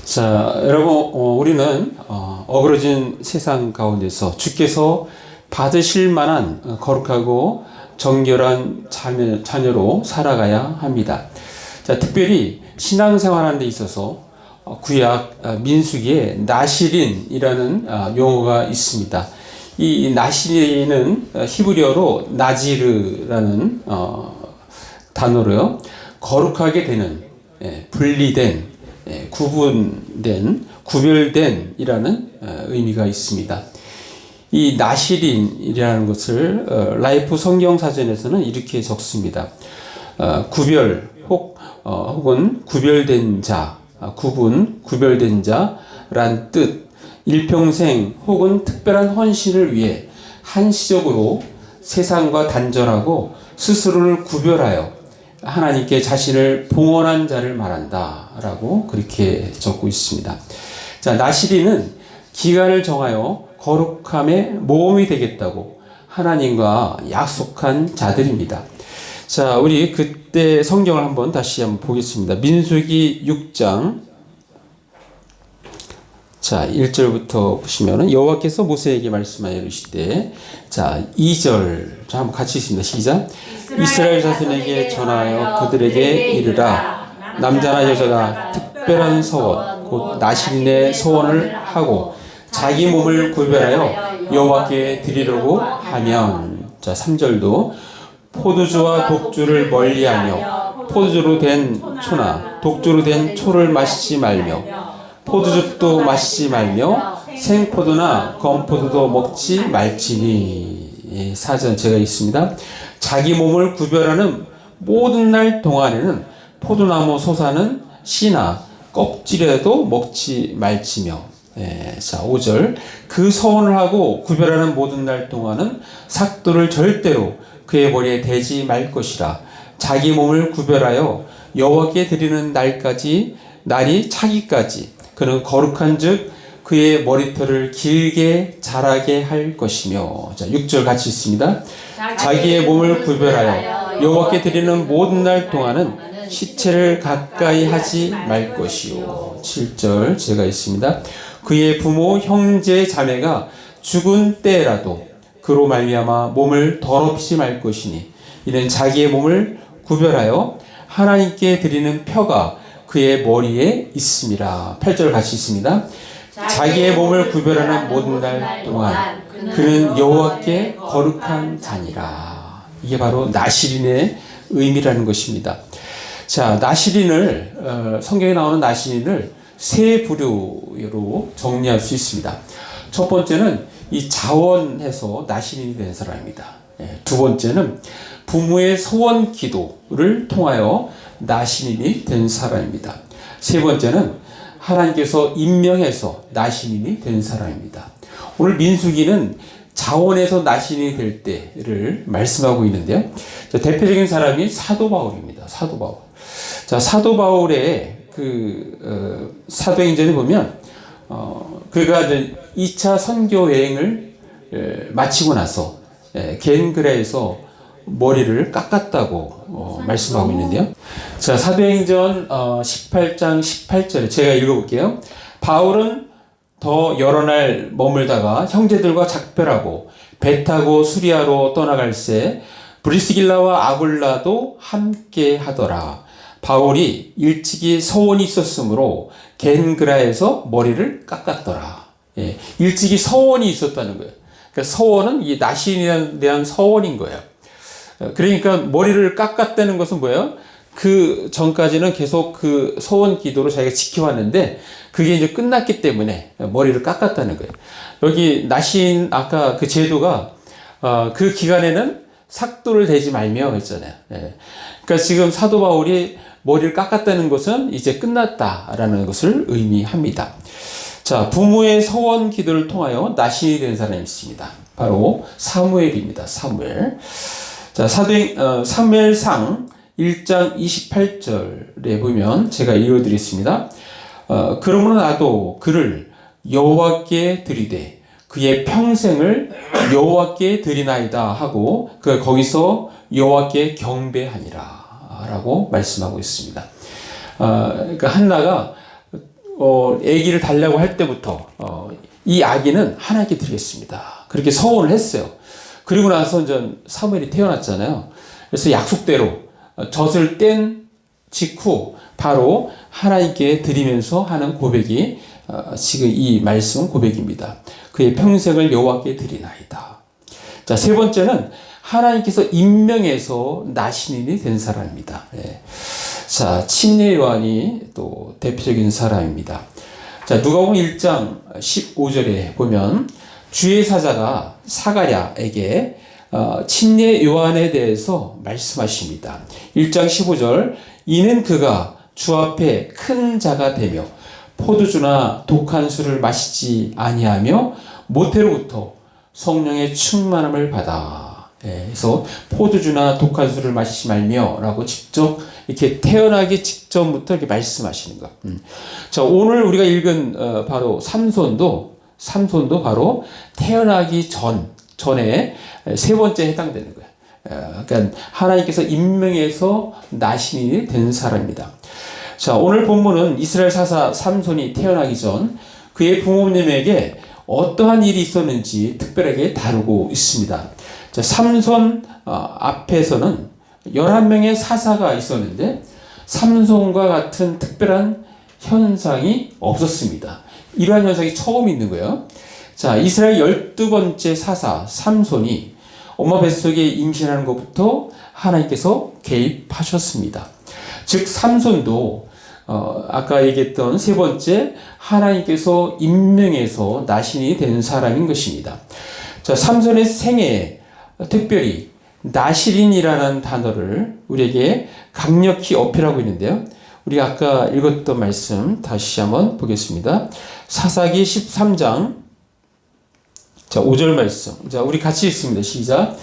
자, 여러분, 우리는 어그러진 세상 가운데서 주께서 받으실 만한 거룩하고 정결한 자녀로 살아가야 합니다. 자, 특별히 신앙생활하는 데 있어서 구약 민수기에 나실인이라는 용어가 있습니다. 이 나실인은 히브리어로 나지르라는 단어로요, 거룩하게 되는, 분리된, 구분된, 구별된 이라는 의미가 있습니다. 이 나실인이라는 것을 라이프 성경사전에서는 이렇게 적습니다. 구별 혹은 구별된 자, 구별된 자란 뜻, 일평생 혹은 특별한 헌신을 위해 한시적으로 세상과 단절하고 스스로를 구별하여 하나님께 자신을 봉헌한 자를 말한다 라고 그렇게 적고 있습니다. 자, 나실인은 기간을 정하여 거룩함의 모범이 되겠다고 하나님과 약속한 자들입니다. 자, 우리 그때 성경을 다시 한번 보겠습니다. 민수기 6장 자, 1절부터 보시면은 여호와께서 모세에게 말씀하여 이르시되, 자, 2절 자, 한번 같이 읽습니다. 시작. 이스라엘 자손에게 전하여 그들에게 이르라. 남자나 여자가 특별한 서원 곧 나실인의 서원을 하고 자기 몸을 구별하여 여호와께 드리려고 하면, 자, 3절도 포도주와 독주를 멀리하며 포도주로 된 초나 독주로 된 초를 마시지 말며 포도즙도 마시지 말며 생포도나 건포도도 먹지 말지니. 사전 제가 있습니다. 자기 몸을 구별하는 모든 날 동안에는 포도나무 솟아는 씨나 껍질에도 먹지 말지며. 자, 5절 그 서원을 하고 구별하는 모든 날 동안은 삭도를 절대로 그의 머리에 대지 말 것이라. 자기 몸을 구별하여 여호와께 드리는 날이 차기까지 그는 거룩한 즉 그의 머리털을 길게 자라게 할 것이며. 자, 6절 같이 있습니다. 자기의 몸을 구별하여 여호와께 드리는 모든 날 동안은 시체를 가까이 하지 말 것이요. 7절 제가 있습니다. 그의 부모 형제 자매가 죽은 때라도 그로 말미암아 몸을 더럽히지 말 것이니 이는 자기의 몸을 구별하여 하나님께 드리는 표가 그의 머리에 있습니다. 8절 같이 있습니다. 자기의 몸을 구별하는 모든 날 동안 그는 여호와께 거룩한 자니라. 이게 바로 나실인의 의미라는 것입니다. 자, 나실인을 성경에 나오는 나실인을 세 부류로 정리할 수 있습니다. 첫 번째는 이 자원해서 나실인이 된 사람입니다. 두 번째는 부모의 소원 기도를 통하여 나실인이 된 사람입니다. 세 번째는 하나님께서 임명해서 나실인이 된 사람입니다. 오늘 민수기는 자원에서 나실인이 될 때를 말씀하고 있는데요. 자, 대표적인 사람이 사도 바울입니다. 사도 바울. 자, 사도 바울의 사도행전에 보면 그가 이제 2차 선교 여행을 마치고 나서 겐그라에서 머리를 깎았다고 말씀하고 있는데요. 자, 사도행전 18장 18절에 제가 읽어볼게요. 바울은 더 여러 날 머물다가 형제들과 작별하고 배 타고 수리아로 떠나갈새 브리스길라와 아굴라도 함께 하더라. 바울이 일찍이 서원이 있었으므로 겐그라에서 머리를 깎았더라. 일찍이 서원이 있었다는 거예요. 그러니까 서원은 이 나실인에 대한 서원인 거예요. 그러니까 머리를 깎았다는 것은 뭐예요? 그 전까지는 계속 그 서원 기도로 자기가 지켜왔는데 그게 이제 끝났기 때문에 머리를 깎았다는 거예요. 여기 나신 아까 그 제도가 그 기간에는 삭도를 대지 말며 했잖아요. 그러니까 지금 사도 바울이 머리를 깎았다는 것은 이제 끝났다라는 것을 의미합니다. 자, 부모의 서원 기도를 통하여 나신이 된 사람이 있습니다. 바로 사무엘입니다. 사무엘. 자, 사무엘상 1장 28절에 보면 제가 읽어드리겠습니다. 그러므로 나도 그를 여호와께 드리되 그의 평생을 여호와께 드리나이다 하고 그 거기서 여호와께 경배하니라 라고 말씀하고 있습니다. 그러니까 한나가 아기를 달라고 할 때부터 이 아기는 하나님께 드리겠습니다. 그렇게 서원을 했어요. 그리고 나서 이제 사무엘이 태어났잖아요. 그래서 약속대로 젖을 뗀 직후 바로 하나님께 드리면서 하는 고백이 지금 이 말씀 고백입니다. 그의 평생을 여호와께 드리나이다. 자, 세 번째는 하나님께서 임명해서 나신인이 된 사람입니다. 자, 침례 요한이 또 대표적인 사람입니다. 자, 누가복음 1장 15절에 보면 주의 사자가 사가랴에게 침례 요한에 대해서 말씀하십니다. 1장 15절, 이는 그가 주 앞에 큰 자가 되며 포도주나 독한 술을 마시지 아니하며 모태로부터 성령의 충만함을 받아. 그래서 포도주나 독한 술을 마시지 말며라고 직접 이렇게 태어나기 직전부터 이렇게 말씀하시는 것. 자, 오늘 우리가 읽은 바로 삼손도 바로 태어나기 전에 세 번째에 해당되는 거예요. 그러니까 하나님께서 임명해서 나신이 된 사람입니다. 자, 오늘 본문은 이스라엘 사사 삼손이 태어나기 전 그의 부모님에게 어떠한 일이 있었는지 특별하게 다루고 있습니다. 자, 삼손 앞에서는 11명의 사사가 있었는데 삼손과 같은 특별한 현상이 없었습니다. 이러한 현상이 처음 있는 거예요. 자, 이스라엘 12번째 사사 삼손이 엄마 뱃속에 임신하는 것부터 하나님께서 개입하셨습니다. 즉 삼손도 아까 얘기했던 세 번째 하나님께서 임명해서 나신이 된 사람인 것입니다. 자, 삼손의 생애에 특별히 나실인이라는 단어를 우리에게 강력히 어필하고 있는데요. 우리가 아까 읽었던 말씀 다시 한번 보겠습니다. 사사기 13장 자, 5절 말씀. 자, 우리 같이 읽습니다. 시작.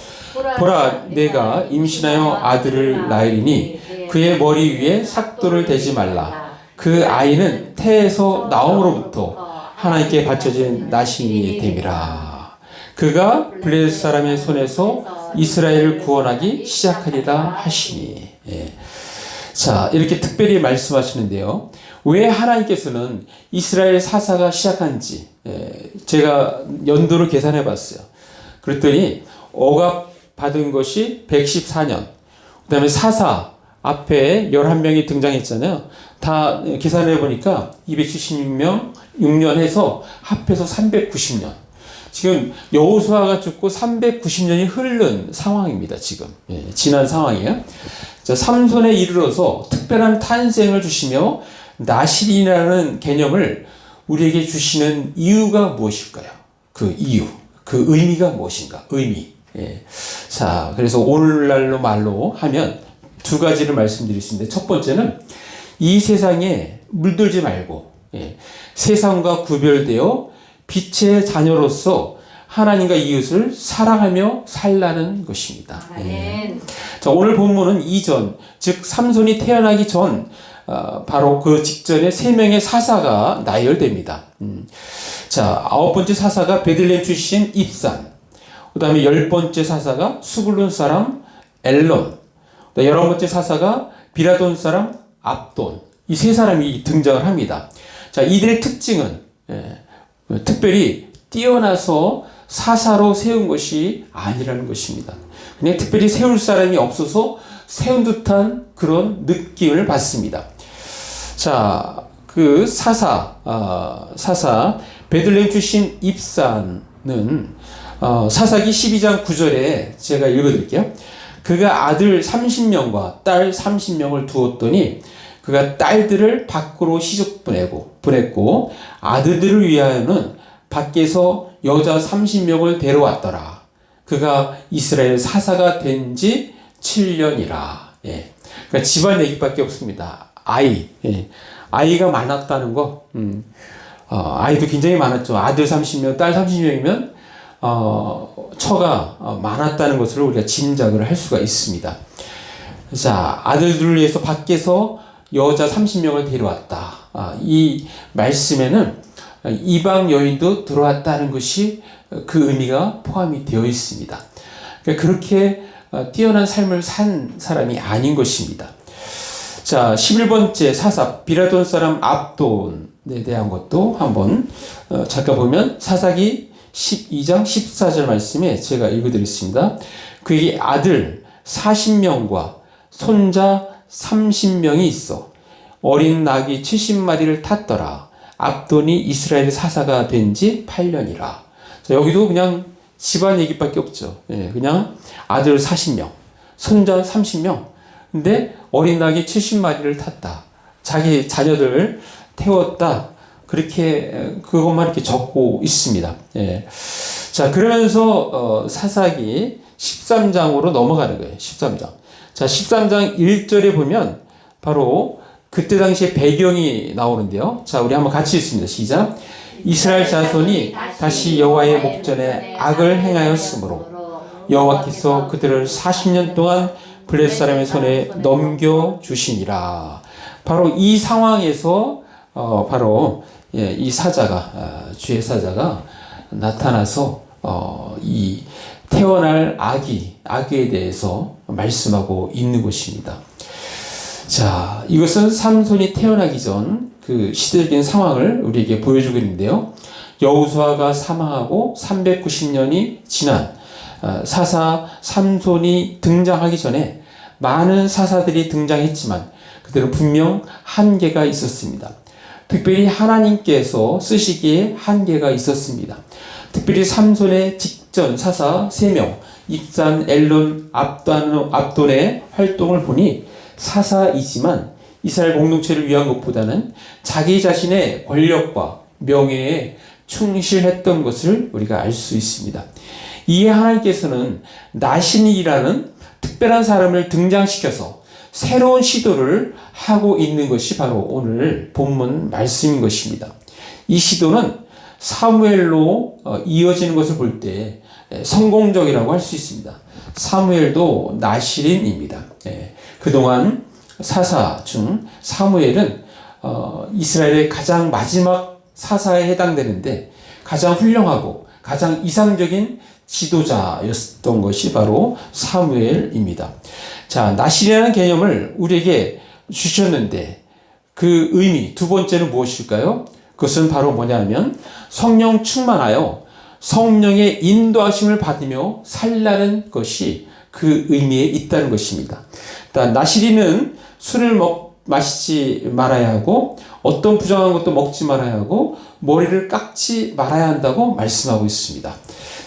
보라, 내가 임신하여 아들을 낳으리니 그의 머리 위에 삭도를 대지 말라. 그 아이는 태에서 나옴으로부터 하나님께 바쳐진 나신이 됨이라. 그가 블레셋 사람의 손에서 이스라엘을 구원하기 시작하리라 하시니. 자, 이렇게 특별히 말씀하시는데요. 왜 하나님께서는 이스라엘 사사가 시작한지 제가 연도를 계산해 봤어요. 그랬더니 억압 받은 것이 114년, 그 다음에 사사 앞에 11명이 등장했잖아요. 다 계산해 보니까 276명, 6년 해서 합해서 390년. 지금 여호수아가 죽고 390년이 흐른 상황입니다. 지금 지난 상황이에요. 자, 삼손에 이르러서 특별한 탄생을 주시며 나실이라는 개념을 우리에게 주시는 이유가 무엇일까요? 그 이유, 그 의미가 무엇인가? 의미. 자, 그래서 오늘날로 말로 하면 두 가지를 말씀드리겠습니다. 첫 번째는 이 세상에 물들지 말고 세상과 구별되어 빛의 자녀로서 하나님과 이웃을 사랑하며 살라는 것입니다. 자, 오늘 본문은 이전, 즉 삼손이 태어나기 전 바로 그 직전에 3명의 사사가 나열됩니다. 자, 9번째 사사가 베들레헴 출신 입산, 그 다음에 10번째 사사가 수블론 사람 엘론, 11번째 사사가 비라돈 사람 압돈. 이 세 사람이 등장을 합니다. 자, 이들의 특징은 특별히 뛰어나서 사사로 세운 것이 아니라는 것입니다. 그냥 특별히 세울 사람이 없어서 세운 듯한 그런 느낌을 받습니다. 자, 그 사사 베들레헴 출신 입산은 사사기 12장 9절에 제가 읽어드릴게요. 그가 아들 30명과 딸 30명을 두었더니 그가 딸들을 밖으로 시집 보냈고 아들들을 위하여는 밖에서 여자 30명을 데려왔더라. 그가 이스라엘 사사가 된 지 7년이라. 그러니까 집안 얘기밖에 없습니다. 아이가 많았다는 거. 아이도 굉장히 많았죠. 아들 30명, 딸 30명이면 처가 많았다는 것을 우리가 짐작을 할 수가 있습니다. 자, 아들들을 위해서 밖에서 여자 30명을 데려왔다. 이 말씀에는 이방 여인도 들어왔다는 것이 그 의미가 포함이 되어 있습니다. 그러니까 그렇게 뛰어난 삶을 산 사람이 아닌 것입니다. 자, 11번째 사사 비라돈 사람 압돈은 대한 것도 한번 잠깐 보면 사사기 12장 14절 말씀에 제가 읽어드리겠습니다. 그에게 아들 40명과 손자 30명이 있어 어린 낙이 70마리를 탔더라. 압돈이 이스라엘 사사가 된 지 8년이라. 자, 여기도 그냥 집안 얘기밖에 없죠. 예, 그냥 아들 40명, 손자 30명. 근데 어린 낙이 70마리를 탔다. 자기 자녀들 태웠다. 그렇게 그것만 이렇게 적고 있습니다. 예. 자, 그러면서 사사기 13장으로 넘어가는 거예요. 13장. 자, 13장 1절에 보면 바로 그때 당시에 배경이 나오는데요. 자, 우리 한번 같이 읽습니다. 시작. 이스라엘 자손이 다시 여호와의 목전에 악을 행하였으므로 여호와께서 그들을 40년 동안 블레셋 사람의 손에 넘겨주시니라. 바로 이 상황에서 바로 이 사자가 주의 사자가 나타나서 이 태어날 아기에 대해서 말씀하고 있는 것입니다. 자, 이것은 삼손이 태어나기 전 그 시대적인 상황을 우리에게 보여주고 있는데요. 여호수아가 사망하고 390년이 지난 사사 삼손이 등장하기 전에 많은 사사들이 등장했지만 그들은 분명 한계가 있었습니다. 특별히 하나님께서 쓰시기에 한계가 있었습니다. 특별히 삼손의 직전 사사 3명 입산, 엘론, 압돈의 활동을 보니 사사이지만 이스라엘 공동체를 위한 것보다는 자기 자신의 권력과 명예에 충실했던 것을 우리가 알 수 있습니다. 이에 하나님께서는 나신이라는 특별한 사람을 등장시켜서 새로운 시도를 하고 있는 것이 바로 오늘 본문 말씀인 것입니다. 이 시도는 사무엘로 이어지는 것을 볼 때 성공적이라고 할 수 있습니다. 사무엘도 나실인입니다. 그동안 사사 중 사무엘은 이스라엘의 가장 마지막 사사에 해당되는데 가장 훌륭하고 가장 이상적인 지도자였던 것이 바로 사무엘입니다. 자, 나실이라는 개념을 우리에게 주셨는데 그 의미 두 번째는 무엇일까요? 그것은 바로 뭐냐면 성령 충만하여 성령의 인도하심을 받으며 살라는 것이 그 의미에 있다는 것입니다. 일단 나실이는 술을 마시지 말아야 하고 어떤 부정한 것도 먹지 말아야 하고 머리를 깎지 말아야 한다고 말씀하고 있습니다.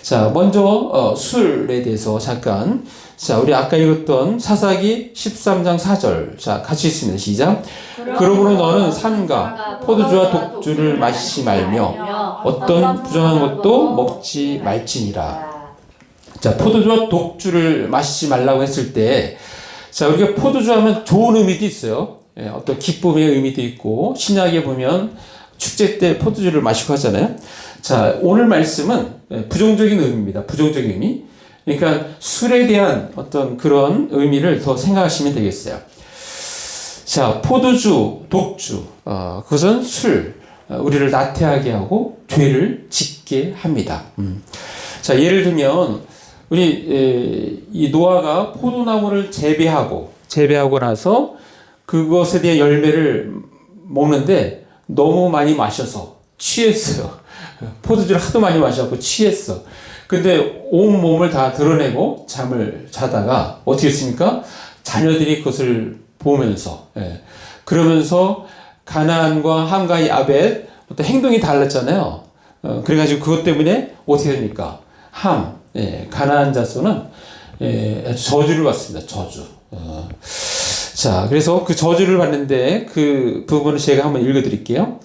자, 먼저 술에 대해서 잠깐, 자, 우리 아까 읽었던 사사기 13장 4절, 자, 같이 읽습니다. 시작. 그러므로 너는 산과 포도주와 독주를 마시지 말며 어떤 부정한 것도 먹지 말지니라. 자, 포도주와 독주를 마시지 말라고 했을 때, 자, 우리가 포도주 하면 좋은 의미도 있어요. 어떤 기쁨의 의미도 있고, 신약에 보면 축제 때 포도주를 마시고 하잖아요. 자, 오늘 말씀은 부정적인 의미입니다. 부정적인 의미. 그러니까 술에 대한 어떤 그런 의미를 더 생각하시면 되겠어요. 자, 포도주, 독주, 그것은 술, 우리를 나태하게 하고 죄를 짓게 합니다. 자, 예를 들면, 우리 이 노아가 포도나무를 재배하고 나서 그것에 대한 열매를 먹는데 너무 많이 마셔서 취했어요. 포도주를 하도 많이 마셔서 취했어. 근데 온 몸을 다 드러내고 잠을 자다가 어떻게 했습니까? 자녀들이 그것을 보면서 그러면서 가나안과 함과의 아벳 어떤 행동이 달랐잖아요. 그래가지고 그것 때문에 어떻게 됩니까? 가나안 자손은 저주를 받습니다. 저주. 자, 그래서 그 저주를 받는데 그 부분을 제가 한번 읽어드릴게요.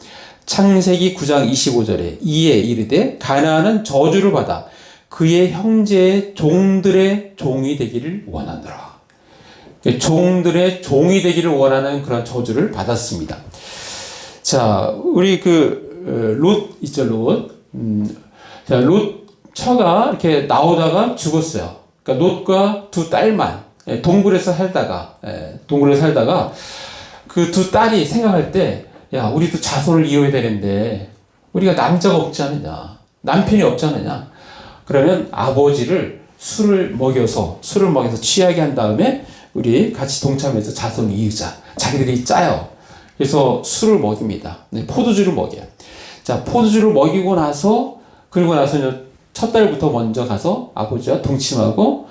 창세기 9장 25절에 이에 이르되 가나안은 저주를 받아 그의 형제의 종들의 종이 되기를 원하노라. 종들의 종이 되기를 원하는 그런 저주를 받았습니다. 자, 우리 롯 있죠, 롯. 자, 롯 처가 이렇게 나오다가 죽었어요. 그러니까 롯과 두 딸만 동굴에서 살다가 그 두 딸이 생각할 때, 야, 우리도 자손을 이어야 되는데 우리가 남자가 없지 않느냐, 남편이 없지 않느냐. 그러면 아버지를 술을 먹여서 취하게 한 다음에 우리 같이 동참해서 자손을 이으자. 자기들이 짜요. 그래서 술을 먹입니다. 네, 포도주를 먹여요. 자, 포도주를 먹이고 나서, 그리고 나서 첫 딸부터 먼저 가서 아버지와 동침하고,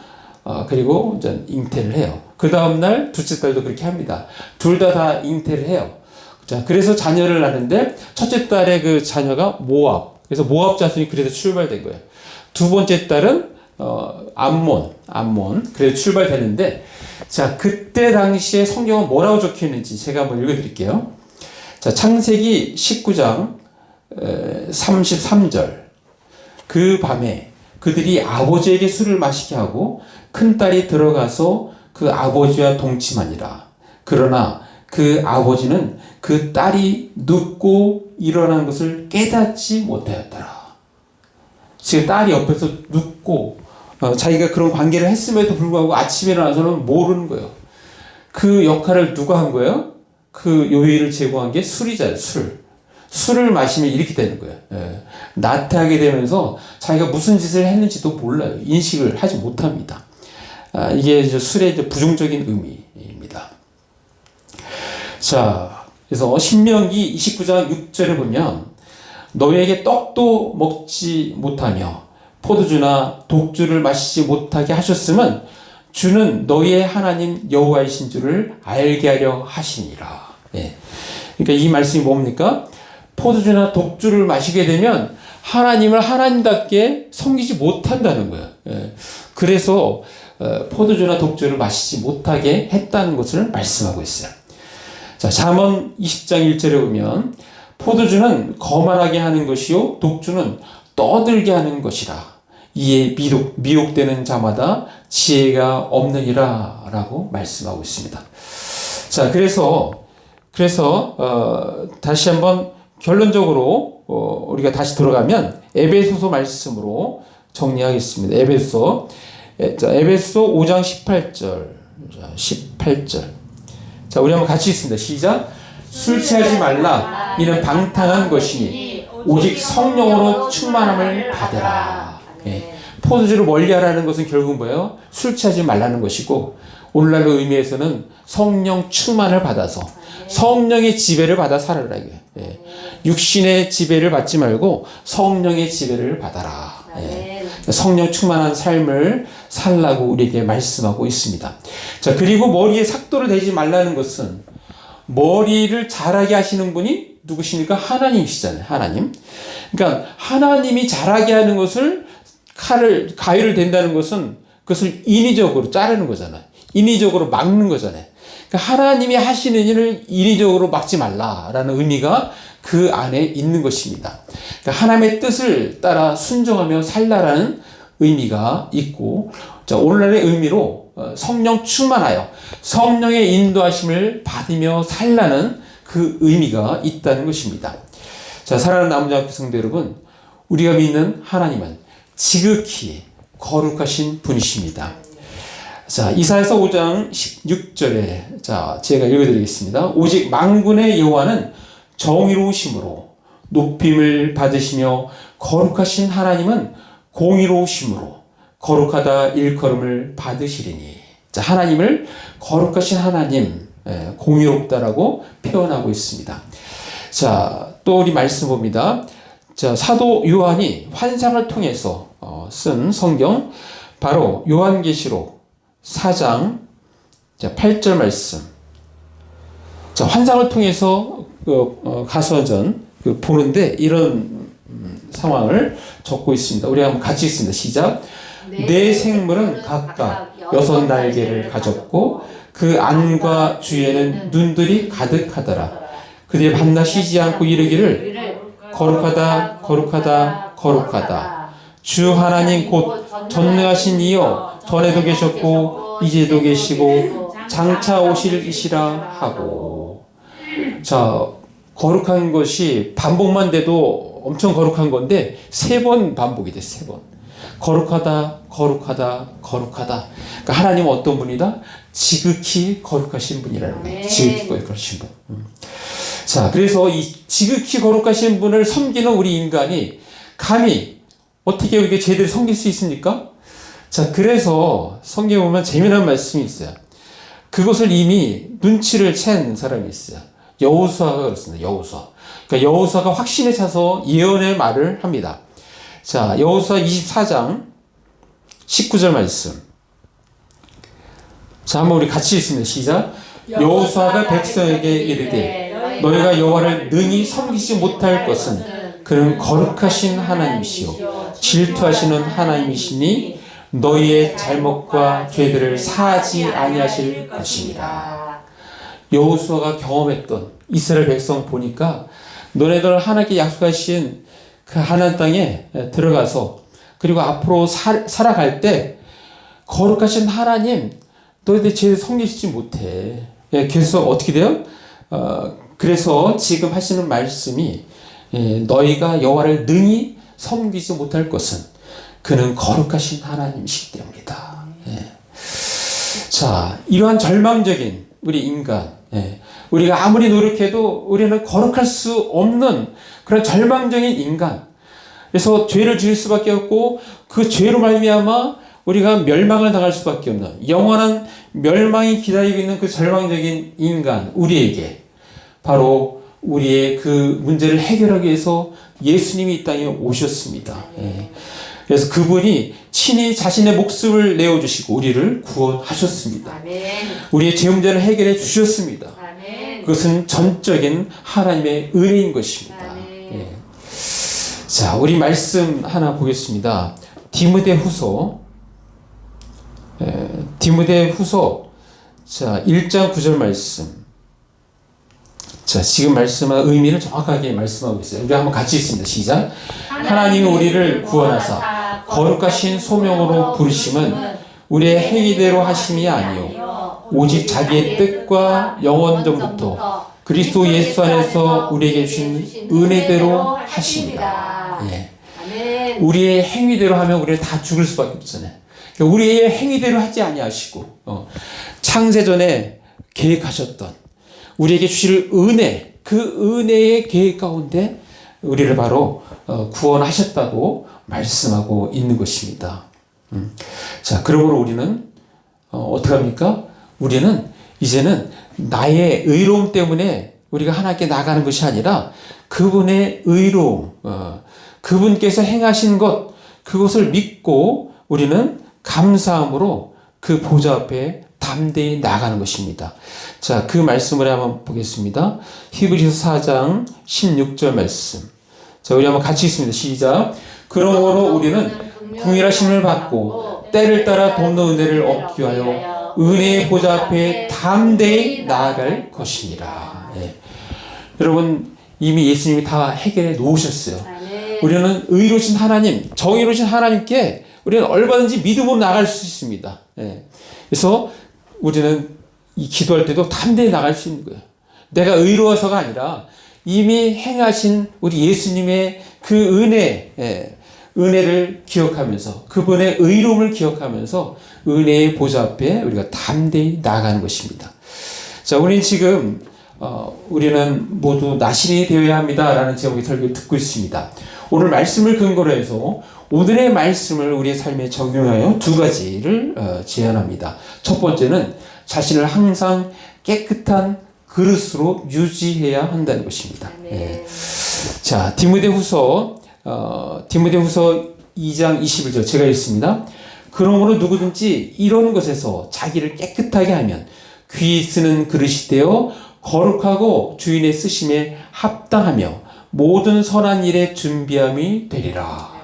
그리고 이제 잉태를 해요. 그 다음날 둘째 딸도 그렇게 합니다. 둘 다 잉태를 해요. 자, 그래서 자녀를 낳는데, 첫째 딸의 그 자녀가 모압. 그래서 모압 자손이 그래서 출발된 거예요. 두 번째 딸은, 암몬. 그래서 출발되는데, 자, 그때 당시에 성경은 뭐라고 적혀 있는지 제가 한번 읽어드릴게요. 자, 창세기 19장 33절. 그 밤에 그들이 아버지에게 술을 마시게 하고 큰딸이 들어가서 그 아버지와 동침하니라. 그러나 그 아버지는 그 딸이 눕고 일어나는 것을 깨닫지 못하였더라. 지금 딸이 옆에서 눕고 자기가 그런 관계를 했음에도 불구하고 아침에 일어나서는 모르는 거예요. 그 역할을 누가 한 거예요? 그 요일을 제공한 게 술이잖아요. 술을 마시면 이렇게 되는 거예요. 예. 나태하게 되면서 자기가 무슨 짓을 했는지도 몰라요. 인식을 하지 못합니다. 이게 이제 술의 이제 부정적인 의미입니다. 자, 그래서 신명기 29장 6절에 보면 너희에게 떡도 먹지 못하며 포도주나 독주를 마시지 못하게 하셨으면 주는 너희의 하나님 여호와이신 줄을 알게 하려 하시니라. 예. 그러니까 이 말씀이 뭡니까? 포도주나 독주를 마시게 되면 하나님을 하나님답게 섬기지 못한다는 거예요. 예. 그래서 포도주나 독주를 마시지 못하게 했다는 것을 말씀하고 있어요. 자, 잠언 20장 1절에 보면 포도주는 거만하게 하는 것이요 독주는 떠들게 하는 것이라. 이에 미혹되는 자마다 지혜가 없느니라 라고 말씀하고 있습니다. 자, 그래서 다시 한번 결론적으로 우리가 다시 돌아가면 에베소서 말씀으로 정리하겠습니다. 에베소 5장 18절. 자, 우리 한번 같이 읽습니다. 시작. 술 취하지 말라. 이는 방탕한 것이니 오직 성령으로 충만함을 받으라. 예. 포도주를 멀리하라는 것은 결국 뭐예요? 술 취하지 말라는 것이고, 오늘날의 의미에서는 성령 충만을 받아서 성령의 지배를 받아 살아라. 예. 육신의 지배를 받지 말고 성령의 지배를 받아라. 예. 성령 충만한 삶을 살라고 우리에게 말씀하고 있습니다. 자, 그리고 머리에 삭도를 대지 말라는 것은 머리를 자라게 하시는 분이 누구십니까? 하나님이시잖아요. 하나님. 그러니까 하나님이 자라게 하는 것을 가위를 댄다는 것은 그것을 인위적으로 자르는 거잖아요. 인위적으로 막는 거잖아요. 그러니까 하나님이 하시는 일을 인위적으로 막지 말라라는 의미가 그 안에 있는 것입니다. 그러니까 하나님의 뜻을 따라 순종하며 살라라는 의미가 있고, 자, 오늘날의 의미로 성령 충만하여 성령의 인도하심을 받으며 살라는 그 의미가 있다는 것입니다. 자, 사랑하는 남자학교 성도 여러분, 우리가 믿는 하나님은 지극히 거룩하신 분이십니다. 자, 이사야서 5장 16절에 자, 제가 읽어드리겠습니다. 오직 만군의 여호와는 정의로우심으로 높임을 받으시며 거룩하신 하나님은 공의로우심으로 거룩하다 일컬음을 받으시리니. 자, 하나님을 거룩하신 하나님, 공의롭다라고 표현하고 있습니다. 자, 또 우리 말씀 봅니다. 자, 사도 요한이 환상을 통해서 쓴 성경, 바로 요한계시록 4장 8절 말씀. 자, 환상을 통해서 가서전 보는데 이런 상황을 적고 있습니다. 우리 한번 같이 읽습니다. 시작. 네 생물은 각각 6날개를 가졌고 그 안과 주에는 눈들이 가득하더라. 그들이 밤낮 쉬지 않고 이르기를 거룩하다 거룩하다 거룩하다 주 하나님 곧 전능하신 이여 전에도 계셨고 이제도 계시고 장차 오실 이시라 하고. 자, 거룩한 것이 반복만 돼도 엄청 거룩한 건데 3번 반복이 돼. 3번 거룩하다 거룩하다 거룩하다. 그러니까 하나님은 어떤 분이다? 지극히 거룩하신 분이라는 거예요. 지극히 거룩하신 분. 자, 그래서 이 지극히 거룩하신 분을 섬기는 우리 인간이 감히 어떻게 이게 제대로 섬길 수 있습니까? 자, 그래서 성경에 보면 재미난 말씀이 있어요. 그것을 이미 눈치를 챈 사람이 있어요. 여호수아가 그렇습니다. 여호수아. 그러니까 여호수아가 확신에 차서 예언의 말을 합니다. 자, 여호수아 24장 19절 말씀. 자, 한번 우리 같이 읽습니다. 시작. 여호수아가 백성에게 이르되 너희가 여호와를 능히 섬기지 못할 것은 그는 거룩하신 하나님이시요 질투하시는 하나님이시니 너희의 잘못과 죄들을 사하지 아니하실 것입니다. 여호수아가 경험했던 이스라엘 백성 보니까 너네들 하나님께 약속하신 그 하나님 땅에 들어가서 그리고 앞으로 살아갈 때 거룩하신 하나님 너희들 죄를 섬기시지 못해. 그래서 어떻게 돼요? 그래서 지금 하시는 말씀이 너희가 여호와를 능히 섬기지 못할 것은 그는 거룩하신 하나님이시기 때문이다. 자, 이러한 절망적인 우리 인간, 우리가 아무리 노력해도 우리는 거룩할 수 없는 그런 절망적인 인간. 그래서 죄를 지을 수밖에 없고 그 죄로 말미암아 우리가 멸망을 당할 수밖에 없는 영원한 멸망이 기다리고 있는 그 절망적인 인간 우리에게 바로 우리의 그 문제를 해결하기 위해서 예수님이 이 땅에 오셨습니다. 그래서 그분이 친히 자신의 목숨을 내어주시고 우리를 구원하셨습니다. 아멘. 우리의 죄 문제를 해결해 주셨습니다. 아멘. 그것은 전적인 하나님의 은혜인 것입니다. 자, 우리 말씀 하나 보겠습니다. 디모데후서 자 1장 9절 말씀. 자, 지금 말씀한 의미를 정확하게 말씀하고 있어요. 우리 한번 같이 읽습니다. 시작. 하나님이 우리를 구원하사 거룩하신 소명으로 부르심은 우리의 행위대로 하심이 아니요 오직 자기의 뜻과 영원 전부터 그리스도 예수 안에서 우리에게 주신 은혜대로 하십니다. 우리의 행위대로 하면 우리는 다 죽을 수밖에 없잖아요. 우리의 행위대로 하지 아니하시고 창세전에 계획하셨던 우리에게 주실 은혜, 그 은혜의 계획 가운데 우리를 바로 구원하셨다고 말씀하고 있는 것입니다. 자, 그러므로 우리는 어떻게 합니까? 우리는 이제는 나의 의로움 때문에 우리가 하나님께 나가는 것이 아니라 그분의 의로움, 그분께서 행하신 것, 그것을 믿고 우리는 감사함으로 그 보좌 앞에 담대히 나가는 것입니다. 자, 그 말씀을 한번 보겠습니다. 히브리서 4장 16절 말씀. 자, 우리 한번 같이 읽습니다. 시작. 그러므로 우리는 궁일하심을 받고 때를 따라 돕는 은혜를 얻기 위하여 은혜의 보좌 앞에 담대히 나아갈 것입니다. 여러분, 이미 예수님이 다 해결해 놓으셨어요. 우리는 의로우신 하나님, 정의로우신 하나님께 우리는 얼마든지 믿음으로 나갈 수 있습니다. 그래서 우리는 이 기도할 때도 담대히 나갈 수 있는 거예요. 내가 의로워서가 아니라 이미 행하신 우리 예수님의 그 은혜를 기억하면서 그분의 의로움을 기억하면서 은혜의 보좌 앞에 우리가 담대히 나아가는 것입니다. 자, 우리는 지금 우리는 모두 나신이 되어야 합니다라는 제목의 설교를 듣고 있습니다. 오늘 말씀을 근거로 해서 오늘의 말씀을 우리의 삶에 적용하여 두 가지를 제안합니다. 첫 번째는 자신을 항상 깨끗한 그릇으로 유지해야 한다는 것입니다. 자, 디모데후서 2장 21절 제가 읽습니다. 그러므로 누구든지 이런 것에서 자기를 깨끗하게 하면 귀 쓰는 그릇이 되어 거룩하고 주인의 쓰심에 합당하며 모든 선한 일에 준비함이 되리라.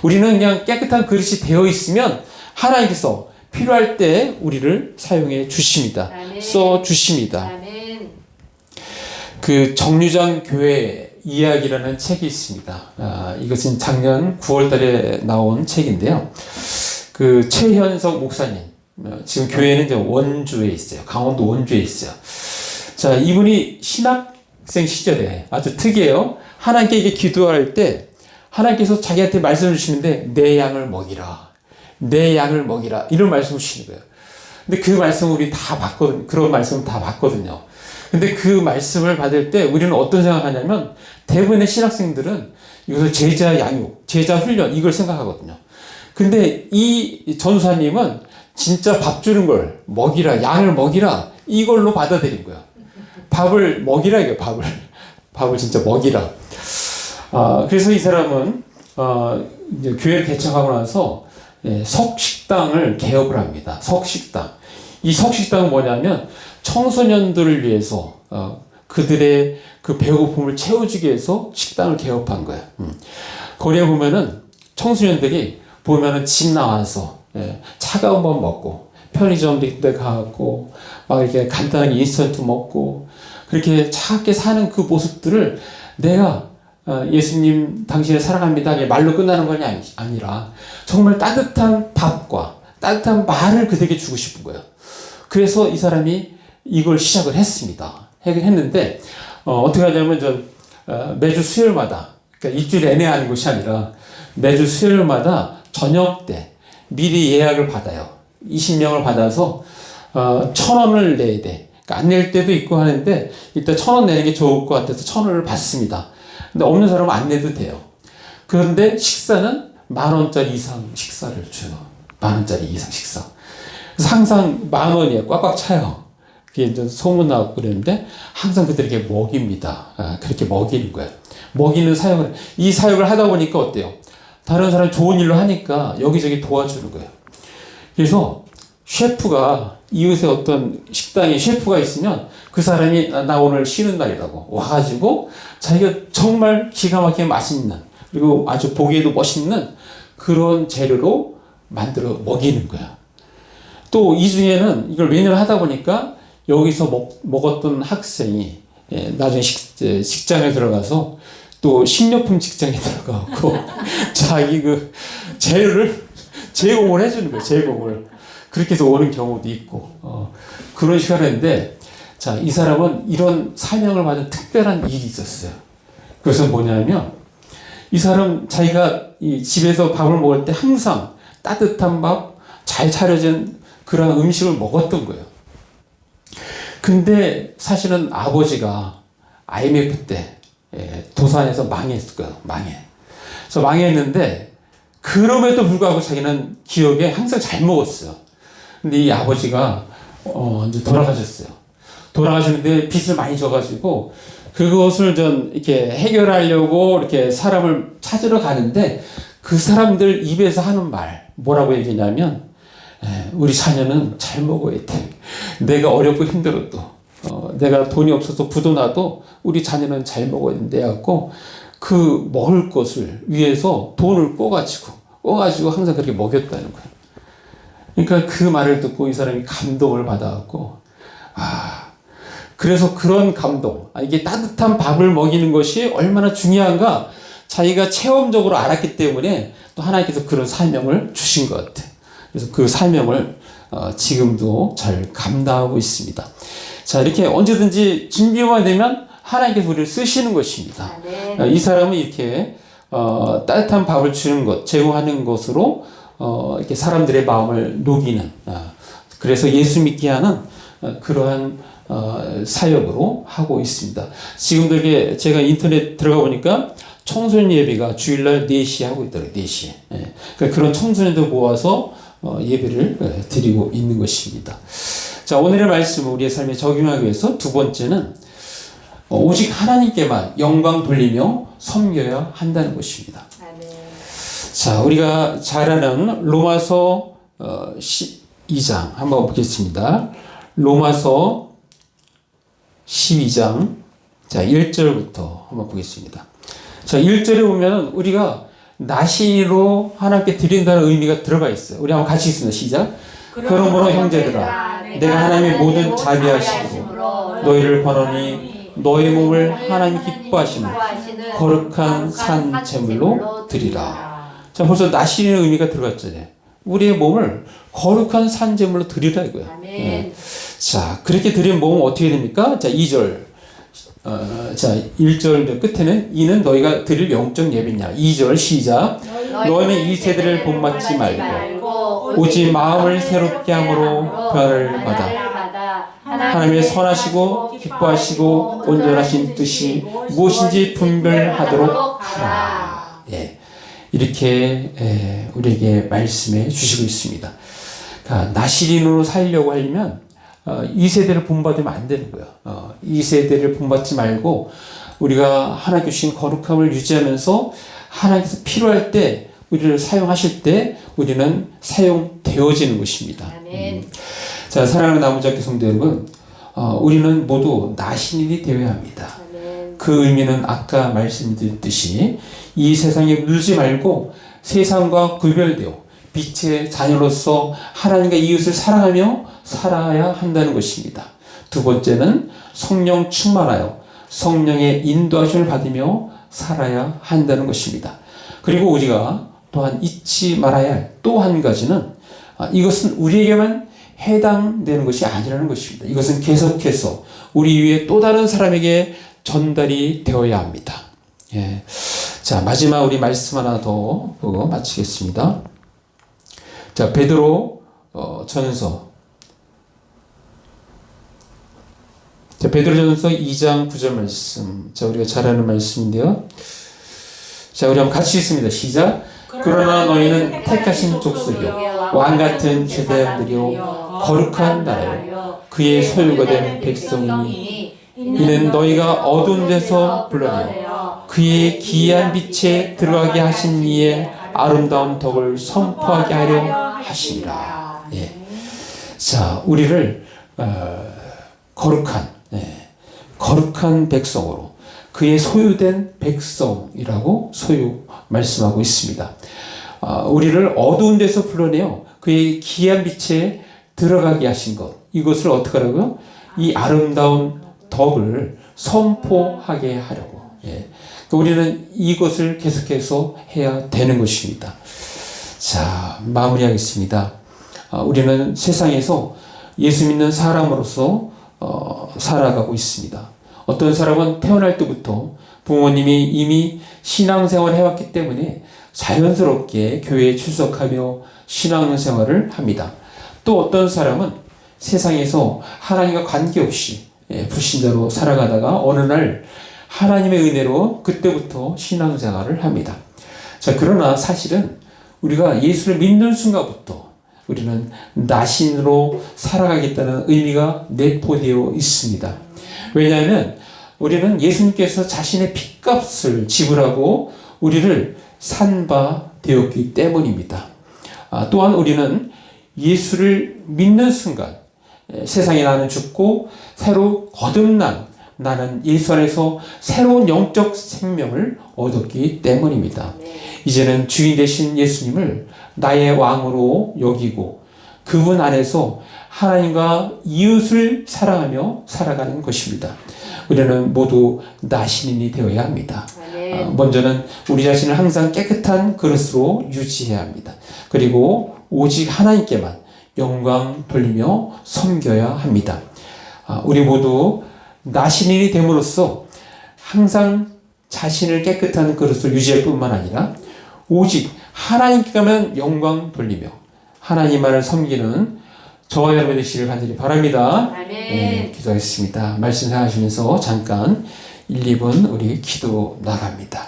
우리는 그냥 깨끗한 그릇이 되어 있으면 하나님께서 필요할 때 우리를 사용해 주십니다. 써 주십니다. 그 정류장 교회 이야기라는 책이 있습니다. 이것은 작년 9월 달에 나온 책인데요. 그 최현석 목사님, 지금 교회는 이제 원주에 있어요. 강원도 원주에 있어요. 자, 이분이 신학생 시절에 아주 특이해요. 하나님께 이게 기도할 때 하나님께서 자기한테 말씀을 주시는데 내 양을 먹이라. 내 양을 먹이라. 이런 말씀을 주시는 거예요. 근데 그 말씀을 우리 다 봤거든요. 그런 말씀을 다 봤거든요. 근데 그 말씀을 받을 때 우리는 어떤 생각을 하냐면 대부분의 신학생들은 이것을 제자 양육, 제자 훈련 이걸 생각하거든요. 근데 이 전사님은 진짜 밥 주는 걸 먹이라, 양을 먹이라 이걸로 받아들인 거예요. 밥을 먹이라 이게 밥을 진짜 먹이라. 그래서 이 사람은 이제 교회를 개척하고 나서 석식당을 개업을 합니다. 석식당. 이 석식당은 뭐냐면 청소년들을 위해서 그들의 그 배고픔을 채워주기 위해서 식당을 개업한 거예요. 거기에 보면은 청소년들이 보면은 집 나와서 차가운 밥 먹고 편의점 데 가고 막 이렇게 간단하게 인스턴트 먹고 그렇게 차갑게 사는 그 모습들을 내가 예수님 당신을 사랑합니다 말로 끝나는 것이 아니라 정말 따뜻한 밥과 따뜻한 말을 그들에게 주고 싶은 거예요. 그래서 이 사람이 이걸 시작을 했습니다. 했는데 어떻게 하냐면 매주 수요일마다, 그러니까 일주일 내내 하는 것이 아니라 매주 수요일마다 저녁 때 미리 예약을 받아요. 20명을 받아서 1,000원을 내야 돼. 그러니까 안 낼 때도 있고 하는데 일단 1,000원 내는 게 좋을 것 같아서 1,000원을 받습니다. 근데 없는 사람은 안 내도 돼요. 그런데 식사는 10,000원짜리 이상 식사를 줘요. 10,000원짜리 이상 식사. 그래서 항상 10,000원이에요. 꽉꽉 차요. 그게 이제 소문 나고 그러는데 항상 그들에게 먹입니다. 그렇게 먹이는 거예요. 먹이는 사역을, 이 사역을 하다 보니까 어때요? 다른 사람 좋은 일로 하니까 여기저기 도와주는 거예요. 그래서 셰프가 이웃에 어떤 식당에 셰프가 있으면 그 사람이 나 오늘 쉬는 날이라고 와가지고 자기가 정말 기가 막히게 맛있는 그리고 아주 보기에도 멋있는 그런 재료로 만들어 먹이는 거야. 또 이 중에는 이걸 매년 하다 보니까 여기서 먹었던 학생이 나중에 직장에 들어가서 또 식료품 직장에 들어가고 자기 그 재료를 제공을 해주는 거예요. 제공을. 그렇게 해서 오는 경우도 있고 그런 시간인데 자, 이 사람은 이런 사명을 받은 특별한 일이 있었어요. 그것은 뭐냐면 이 사람 자기가 이 집에서 밥을 먹을 때 항상 따뜻한 밥, 잘 차려진 그런 음식을 먹었던 거예요. 근데 사실은 아버지가 IMF 때 도산에서 망했을 거예요. 그래서 망했는데 그럼에도 불구하고 자기는 기억에 항상 잘 먹었어요. 근데 이 아버지가 이제 돌아가셨어요. 돌아가시는데 빚을 많이 져가지고 그것을 이렇게 해결하려고 이렇게 사람을 찾으러 가는데 그 사람들 입에서 하는 말 뭐라고 얘기냐면 우리 자녀는 잘 먹어야 돼. 내가 어렵고 힘들어도 내가 돈이 없어서 부도나도 우리 자녀는 잘 먹어야 된대 갖고 그 먹을 것을 위해서 돈을 꿔가지고 항상 그렇게 먹였다는 거예요. 그러니까 그 말을 듣고 이 사람이 감동을 받아갖고 그래서 그런 감동, 이게 따뜻한 밥을 먹이는 것이 얼마나 중요한가 자기가 체험적으로 알았기 때문에 또 하나님께서 그런 사명을 주신 것 같아요. 그래서 그 사명을 지금도 잘 감당하고 있습니다. 자, 이렇게 언제든지 준비만 되면 하나님께서 우리를 쓰시는 것입니다. 네. 이 사람은 이렇게 따뜻한 밥을 주는 것, 제공하는 것으로 이렇게 사람들의 마음을 녹이는 그래서 예수 믿게 하는 그러한 사역으로 하고 있습니다. 지금도 이렇게 제가 인터넷 들어가 보니까 청소년 예배가 주일날 4시에 하고 있더라고요. 4시에. 그러니까 그런 청소년들 모아서 예배를 드리고 있는 것입니다. 자, 오늘의 말씀은 우리의 삶에 적용하기 위해서 두 번째는 오직 하나님께만 영광 돌리며 섬겨야 한다는 것입니다. 자, 우리가 잘 아는 로마서 12장 한번 보겠습니다. 로마서 12장 자 1절부터 한번 보겠습니다. 자 1절에 보면 우리가 나시로 하나님께 드린다는 의미가 들어가 있어요. 우리 한번 같이 있습니다. 시작. 그러므로 형제들아 내가 하나님의 모든 자비하심으로 너희를 권하니 너희 몸을 하나님 기뻐하시는 거룩한 산 제물로 드리라. 자 벌써 나시는 의미가 들어갔잖아요. 우리의 몸을 거룩한 산 제물로 드리라 이거예요. 자 그렇게 드린 몸은 어떻게 됩니까? 자 2절 자 1절 끝에는 이는 너희가 드릴 영적 예배냐. 2절 시작. 너희는 이 세대를 본받지 말고 오직 마음을 새롭게 함으로 변화를 받아 하나님의 선하시고 기뻐하시고 온전하신 뜻이 무엇인지 분별하도록 하라. 예. 이렇게 우리에게 말씀해 주시고 있습니다. 나시린으로 살려고 하려면 이 세대를 본받으면 안 되는 거예요. 이 세대를 본받지 말고 우리가 하나님 주신 거룩함을 유지하면서 하나님께서 필요할 때 우리를 사용하실 때 우리는 사용되어지는 것입니다. 자, 사랑하는 나무잡기 성도 여러분, 우리는 모두 나신인이 되어야 합니다. 그 의미는 아까 말씀드렸듯이 이 세상에 물지 말고 세상과 구별되어 빛의 자녀로서 하나님과 이웃을 사랑하며 살아야 한다는 것입니다. 두 번째는 성령 충만하여 성령의 인도하심을 받으며 살아야 한다는 것입니다. 그리고 우리가 또한 잊지 말아야 할 또 한 가지는 이것은 우리에게만 해당되는 것이 아니라는 것입니다. 이것은 계속해서 우리 위에 또 다른 사람에게 전달이 되어야 합니다. 예. 자, 마지막 우리 말씀 하나 더 보고 마치겠습니다. 자, 베드로 전서. 자, 베드로전서 2장 9절 말씀. 자, 우리가 잘 아는 말씀인데요. 자, 우리 한번 같이 읽습니다. 시작. 그러나 너희는 택하신 족속이요 왕같은 제사장들이요 거룩한 나라요 그의 소유가 된 백성이니 이는 너희가 어두운 데서 불러내어 그의 기이한 빛에 들어가게 하신 이의 아름다운 덕을 선포하게 하려 하시니라. 예. 자, 우리를 거룩한 백성으로 그의 소유된 백성이라고 말씀하고 있습니다. 우리를 어두운 데서 불러내어 그의 기이한 빛에 들어가게 하신 것, 이것을 어떻게 하라고요? 이 아름다운 덕을 선포하게 하려고. 예. 우리는 이것을 계속해서 해야 되는 것입니다. 자, 마무리하겠습니다. 우리는 세상에서 예수 믿는 사람으로서 살아가고 있습니다. 어떤 사람은 태어날 때부터 부모님이 이미 신앙생활을 해왔기 때문에 자연스럽게 교회에 출석하며 신앙생활을 합니다. 또 어떤 사람은 세상에서 하나님과 관계없이 불신자로 살아가다가 어느 날 하나님의 은혜로 그때부터 신앙생활을 합니다. 자, 그러나 사실은 우리가 예수를 믿는 순간부터 우리는 나신으로 살아가겠다는 의미가 내포되어 있습니다. 왜냐하면 우리는 예수님께서 자신의 핏값을 지불하고 우리를 산 바 되었기 때문입니다. 또한 우리는 예수를 믿는 순간 세상에 나는 죽고 새로 거듭난 나는 예수 안에서 새로운 영적 생명을 얻었기 때문입니다. 이제는 주인 되신 예수님을 나의 왕으로 여기고 그분 안에서 하나님과 이웃을 사랑하며 살아가는 것입니다. 우리는 모두 나신인이 되어야 합니다. 먼저는 우리 자신을 항상 깨끗한 그릇으로 유지해야 합니다. 그리고 오직 하나님께만 영광 돌리며 섬겨야 합니다. 우리 모두 나신인이 됨으로써 항상 자신을 깨끗한 그릇으로 유지할 뿐만 아니라 오직 하나님께만 영광 돌리며 하나님만을 섬기는 저와 여러분 되시길 간절히 바랍니다. 네, 기도하겠습니다. 말씀 생각하시면서 잠깐 1, 2분 우리 기도 나갑니다.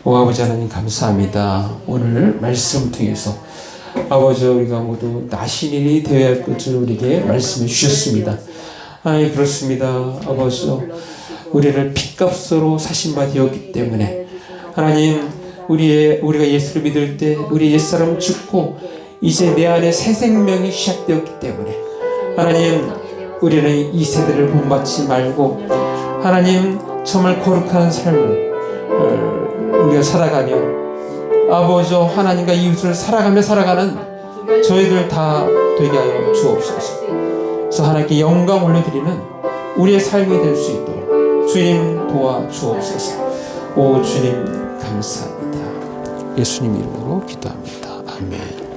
오 아버지 하나님 감사합니다. 오늘 말씀 통해서 아버지 우리가 모두 나신인이 되어야 할 것을 우리에게 말씀해 주셨습니다. 아이 그렇습니다. 아버지 우리를 핏값으로 사신 바 되었기 때문에 하나님 우리가 예수를 믿을 때 우리 옛사람 죽고 이제 내 안에 새 생명이 시작되었기 때문에 하나님 우리는 이 세대를 본받지 말고 하나님 정말 거룩한 삶을 우리가 살아가며 아버지 하나님과 이웃을 살아가며 살아가는 저희들 다 되게 하여 주옵소서. 그래서 하나님께 영광 올려드리는 우리의 삶이 될 수 있도록 주님 도와주옵소서. 오 주님 감사합니다. 예수님 이름으로 기도합니다. 아멘.